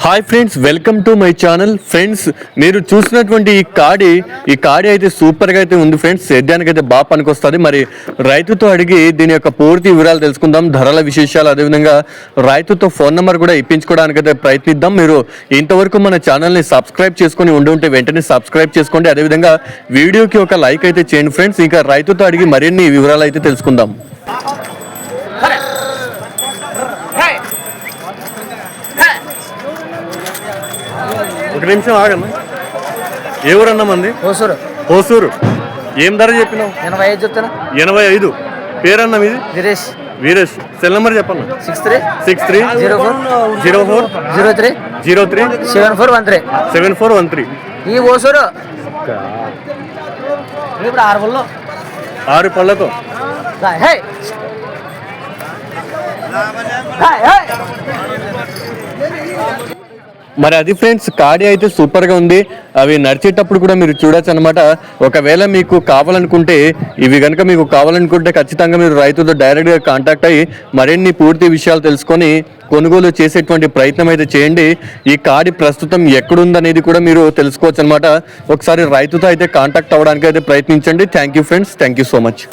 Hi friends, welcome to my channel. Friends, మీరు చూసినటువంటి ఈ కాడి అయితే సూపర్గా అయితే ఉంది ఫ్రెండ్స్. సేద్యానికి అయితే బాగా పనికొస్తుంది. మరి రైతుతో అడిగి దీని యొక్క పూర్తి వివరాలు తెలుసుకుందాం, ధరల విశేషాలు, అదేవిధంగా రైతుతో ఫోన్ నెంబర్ కూడా ఇప్పించుకోవడానికి అయితే ప్రయత్నిద్దాం. మీరు ఇంతవరకు మన ఛానల్ని సబ్స్క్రైబ్ చేసుకొని ఉంటే వెంటనే సబ్స్క్రైబ్ చేసుకోండి. అదేవిధంగా వీడియోకి ఒక లైక్ అయితే చేయండి ఫ్రెండ్స్. ఇంకా రైతుతో అడిగి మరిన్ని వివరాలు అయితే తెలుసుకుందాం. ఒక నిమిషం ఆగమ్మా. ఏ ఊరన్నా మంది? హోసూరు. ఏం ధర చెప్పినావు? 85 చెప్తాను. 85. పేరన్నా మీది? వీరేష్. సెల్ నెంబర్ చెప్పన్నా. 630403 ఈ హోసూరు. ఇప్పుడు 6 పళ్ళతో. మరి అది ఫ్రెండ్స్, కాడి అయితే సూపర్గా ఉంది. అవి నడిచేటప్పుడు కూడా మీరు చూడొచ్చు అనమాట. ఒకవేళ మీకు కావాలనుకుంటే, ఇవి కనుక మీకు కావాలనుకుంటే ఖచ్చితంగా మీరు రైతుతో డైరెక్ట్గా కాంటాక్ట్ అయ్యి మరిన్ని పూర్తి విషయాలు తెలుసుకొని కొనుగోలు చేసేటువంటి ప్రయత్నం అయితే చేయండి. ఈ కాడి ప్రస్తుతం ఎక్కడుందనేది కూడా మీరు తెలుసుకోవచ్చు అనమాట. ఒకసారి రైతుతో అయితే కాంటాక్ట్ అవ్వడానికి అయితే ప్రయత్నించండి. Thank you friends, thank you so much.